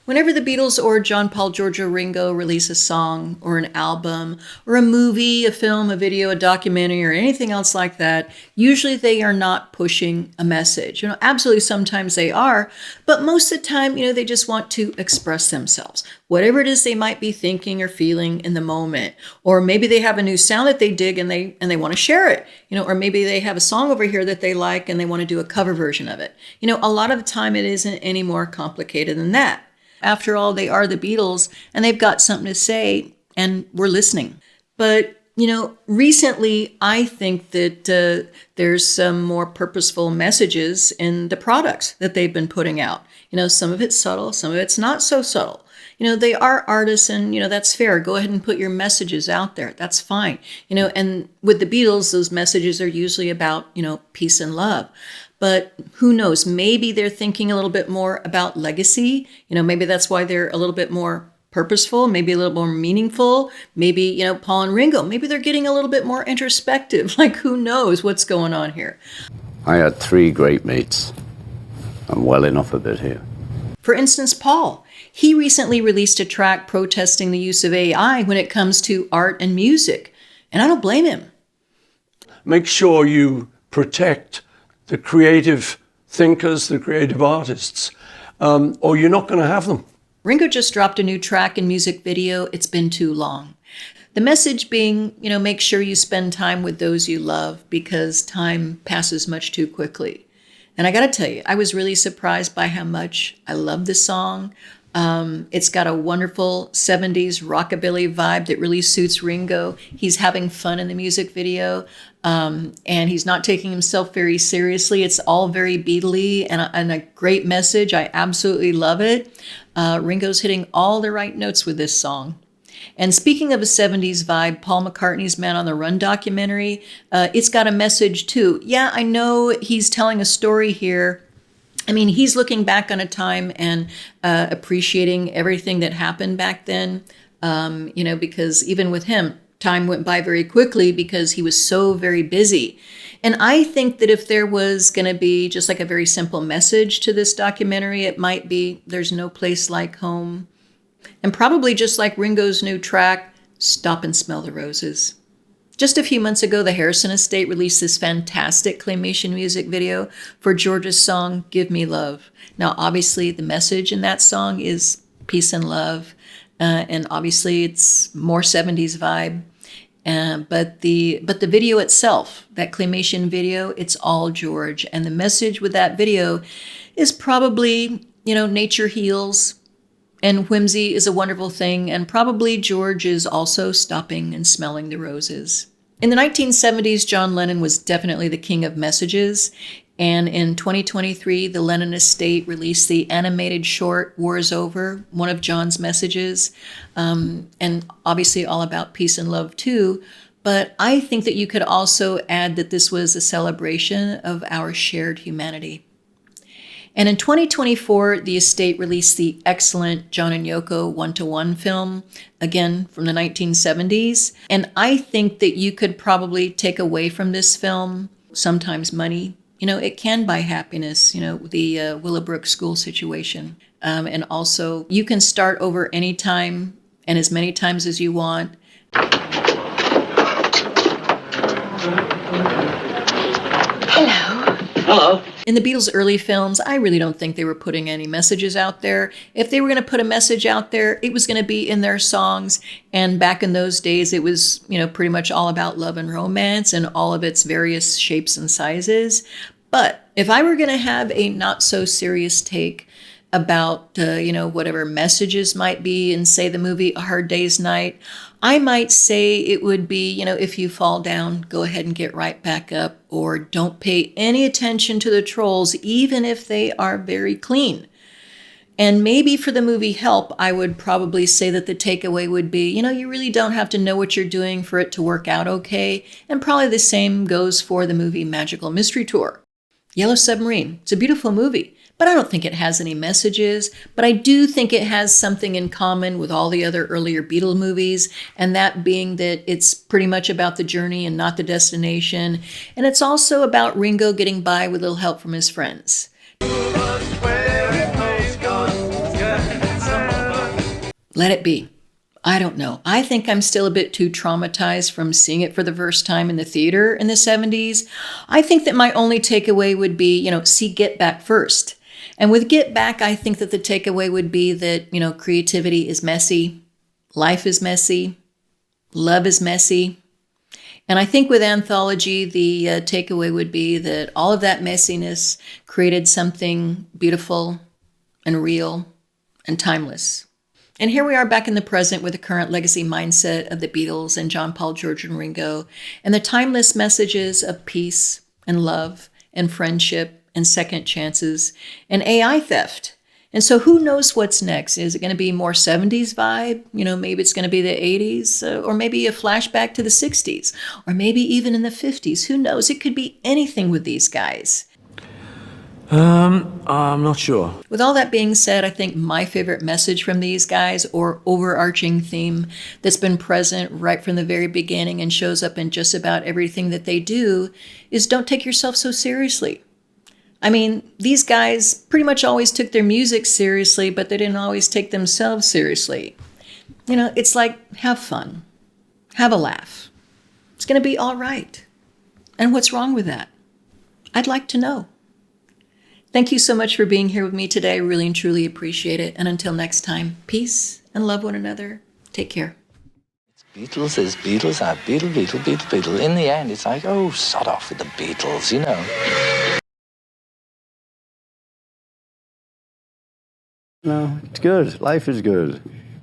Whenever the Beatles or John, Paul, George, or Ringo release a song or an album or a movie, a film, a video, a documentary, or anything else like that, usually they are not pushing a message. Absolutely sometimes they are, but most of the time, they just want to express themselves. Whatever it is they might be thinking or feeling in the moment. Or maybe they have a new sound that they dig and they want to share it. Or maybe they have a song over here that they like and they want to do a cover version of it. A lot of the time it isn't any more complicated than that. After all, they are the Beatles, and they've got something to say, and we're listening. But, recently, I think that there's some more purposeful messages in the products that they've been putting out. Some of it's subtle, some of it's not so subtle. They are artists, and, that's fair. Go ahead and put your messages out there. That's fine. And with the Beatles, those messages are usually about, peace and love. But who knows, maybe they're thinking a little bit more about legacy. Maybe that's why they're a little bit more purposeful, maybe a little more meaningful. Maybe, Paul and Ringo, maybe they're getting a little bit more introspective. Like, who knows what's going on here? I had 3 great mates. I'm well enough of it here. For instance, Paul, he recently released a track protesting the use of AI when it comes to art and music. And I don't blame him. Make sure you protect the creative thinkers, the creative artists, or you're not going to have them. Ringo just dropped a new track and music video, It's Been Too Long. The message being, make sure you spend time with those you love because time passes much too quickly. And I got to tell you, I was really surprised by how much I love this song. It's got a wonderful 70s rockabilly vibe that really suits Ringo. He's having fun in the music video, and he's not taking himself very seriously. It's all very Beatle-y and a great message. I absolutely love it. Ringo's hitting all the right notes with this song. And speaking of a 70s vibe, Paul McCartney's Man on the Run documentary, it's got a message too. Yeah, I know he's telling a story here. I mean, he's looking back on a time and appreciating everything that happened back then, because even with him, time went by very quickly because he was so very busy. And I think that if there was going to be just like a very simple message to this documentary, it might be there's no place like home. And probably just like Ringo's new track, Stop and Smell the Roses. Just a few months ago, the Harrison estate released this fantastic claymation music video for George's song, Give Me Love. Now, obviously, the message in that song is peace and love. And obviously, it's more 70s vibe. But the video itself, that claymation video, it's all George. And the message with that video is probably, nature heals. And whimsy is a wonderful thing, and probably George is also stopping and smelling the roses. In the 1970s, John Lennon was definitely the king of messages, and in 2023, the Lennon estate released the animated short War is Over, one of John's messages, and obviously all about peace and love too. But I think that you could also add that this was a celebration of our shared humanity. And in 2024, the estate released the excellent John and Yoko 1-to-1 film, again from the 1970s. And I think that you could probably take away from this film sometimes money. It can buy happiness, the Willowbrook school situation. And also, you can start over anytime and as many times as you want. Hello. Hello. In the Beatles' early films, I really don't think they were putting any messages out there. If they were going to put a message out there, it was going to be in their songs. And back in those days, it was, pretty much all about love and romance and all of its various shapes and sizes. But if I were going to have a not so serious take about, whatever messages might be in, say, the movie A Hard Day's Night, I might say it would be, if you fall down, go ahead and get right back up, or don't pay any attention to the trolls, even if they are very clean. And maybe for the movie Help, I would probably say that the takeaway would be, you really don't have to know what you're doing for it to work out okay. And probably the same goes for the movie Magical Mystery Tour. Yellow Submarine. It's a beautiful movie, but I don't think it has any messages. But I do think it has something in common with all the other earlier Beatles movies, and that being that it's pretty much about the journey and not the destination. And it's also about Ringo getting by with a little help from his friends. Let it be. I don't know. I think I'm still a bit too traumatized from seeing it for the first time in the theater in the 70s. I think that my only takeaway would be, see Get Back first. And with Get Back, I think that the takeaway would be that, creativity is messy, life is messy, love is messy. And I think with Anthology, the takeaway would be that all of that messiness created something beautiful and real and timeless. And here we are back in the present with the current legacy mindset of the Beatles and John, Paul, George, and Ringo, and the timeless messages of peace and love and friendship and second chances and AI theft. And so who knows what's next? Is it going to be more 70s vibe? Maybe it's going to be the 80s, or maybe a flashback to the 60s, or maybe even in the 50s. Who knows? It could be anything with these guys. I'm not sure. With all that being said, I think my favorite message from these guys, or overarching theme that's been present right from the very beginning and shows up in just about everything that they do, is don't take yourself so seriously. I mean, these guys pretty much always took their music seriously, but they didn't always take themselves seriously. It's like, have fun. Have a laugh. It's going to be all right. And what's wrong with that? I'd like to know. Thank you so much for being here with me today. I really and truly appreciate it. And until next time, peace and love one another. Take care. Beatles is Beatles are Beatle, Beatle, Beatle, Beatle. In the end, it's like, oh, sod off with the Beatles, No, it's good. Life is good.